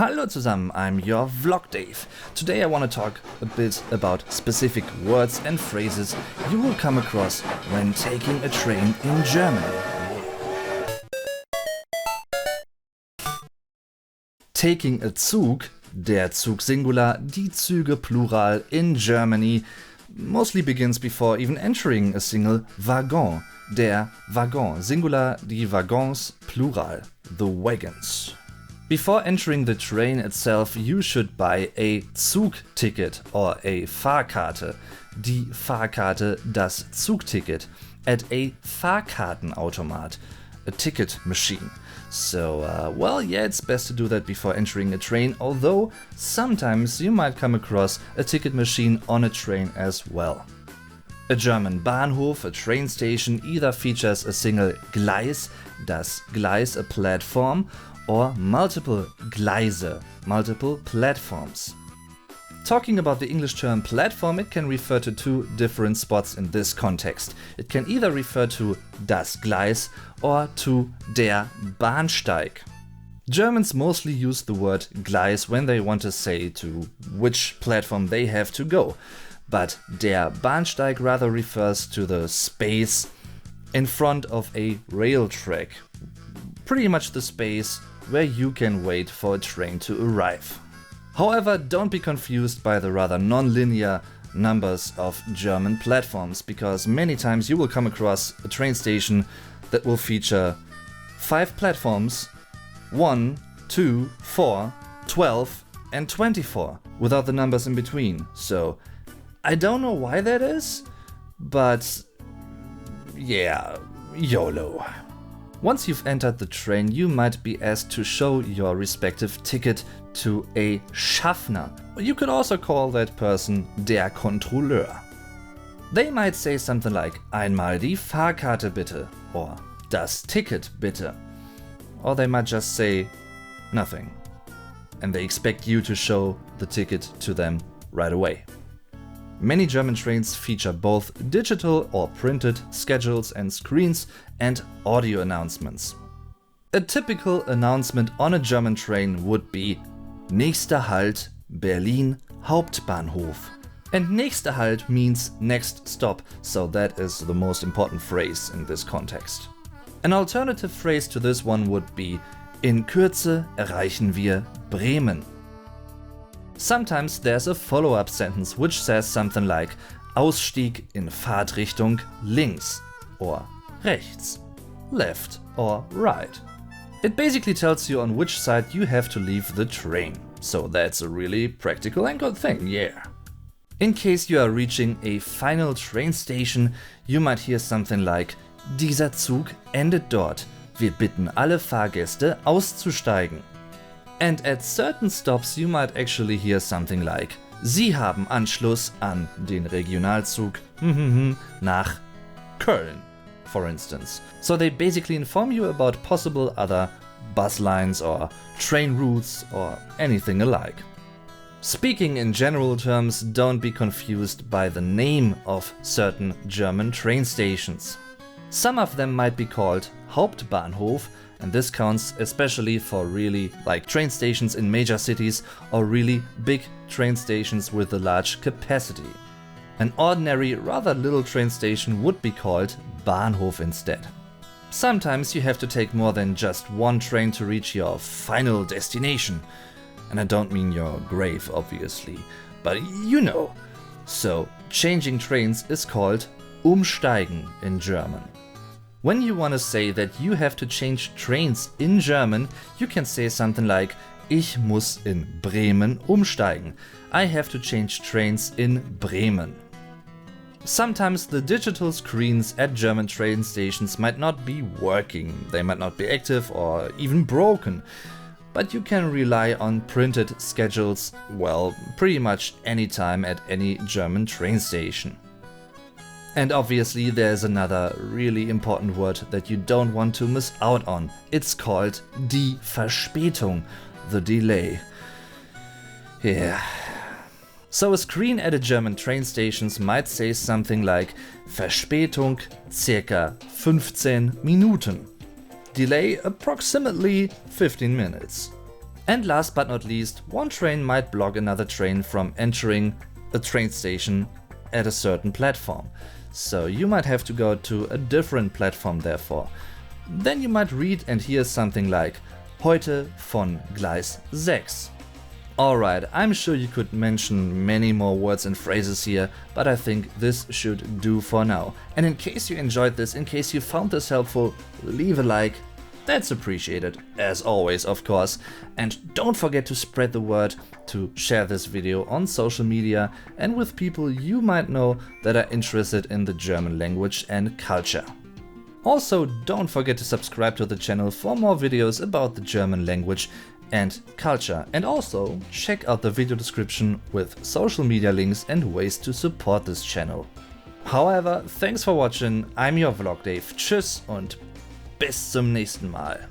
Hallo zusammen, I'm your Vlog Dave. Today I want to talk a bit about specific words and phrases you will come across when taking a train in Germany. Taking a Zug, der Zug Singular, die Züge Plural in Germany, mostly begins before even entering a single Waggon, der Waggon, Singular, die Waggons, Plural, the wagons. Before entering the train itself, you should buy a Zugticket or a Fahrkarte, die Fahrkarte, das Zugticket, at a Fahrkartenautomat, a ticket machine. So, it's best to do that before entering a train, although sometimes you might come across a ticket machine on a train as well. A German Bahnhof, a train station, either features a single Gleis, das Gleis, a platform, or multiple Gleise, multiple platforms. Talking about the English term platform, it can refer to two different spots in this context. It can either refer to das Gleis or to der Bahnsteig. Germans mostly use the word Gleis when they want to say to which platform they have to go, but der Bahnsteig rather refers to the space in front of a rail track, pretty much the space where you can wait for a train to arrive. However, don't be confused by the rather non-linear numbers of German platforms, because many times you will come across a train station that will feature 5 platforms, 1, 2, 4, 12 and 24, without the numbers in between. So, I don't know why that is, but yeah, YOLO. Once you've entered the train, you might be asked to show your respective ticket to a Schaffner. You could also call that person der Kontrolleur. They might say something like einmal die Fahrkarte bitte or das Ticket bitte. Or they might just say nothing. And they expect you to show the ticket to them right away. Many German trains feature both digital or printed schedules and screens and audio announcements. A typical announcement on a German train would be Nächster Halt, Berlin Hauptbahnhof. And Nächster Halt means next stop, so that is the most important phrase in this context. An alternative phrase to this one would be In Kürze erreichen wir Bremen. Sometimes there's a follow-up sentence which says something like Ausstieg in Fahrtrichtung links or rechts, left or right. It basically tells you on which side you have to leave the train. So that's a really practical and good thing, yeah. In case you are reaching a final train station, you might hear something like Dieser Zug endet dort. Wir bitten alle Fahrgäste auszusteigen. And at certain stops you might actually hear something like Sie haben Anschluss an den Regionalzug nach Köln, for instance. So they basically inform you about possible other bus lines or train routes or anything alike. Speaking in general terms, don't be confused by the name of certain German train stations. Some of them might be called Hauptbahnhof, and this counts especially for really train stations in major cities or really big train stations with a large capacity. An ordinary, rather little train station would be called Bahnhof instead. Sometimes you have to take more than just one train to reach your final destination. And I don't mean your grave, obviously, but you know. So, changing trains is called umsteigen in German. When you want to say that you have to change trains in German, you can say something like Ich muss in Bremen umsteigen. I have to change trains in Bremen. Sometimes the digital screens at German train stations might not be working, they might not be active or even broken. But you can rely on printed schedules, pretty much any time at any German train station. And obviously there's another really important word that you don't want to miss out on. It's called die Verspätung, the delay. Yeah. So a screen at a German train stations might say something like Verspätung circa 15 Minuten. Delay approximately 15 minutes. And last but not least, one train might block another train from entering a train station at a certain platform. So you might have to go to a different platform therefore. Then you might read and hear something like Heute von Gleis 6. Alright, I'm sure you could mention many more words and phrases here, but I think this should do for now. And in case you enjoyed this, in case you found this helpful, leave a like. That's appreciated, as always, of course. And don't forget to spread the word, to share this video on social media and with people you might know that are interested in the German language and culture. Also, don't forget to subscribe to the channel for more videos about the German language and culture. And also, check out the video description with social media links and ways to support this channel. However, thanks for watching, I'm your Vlog Dave, tschüss und bis zum nächsten Mal.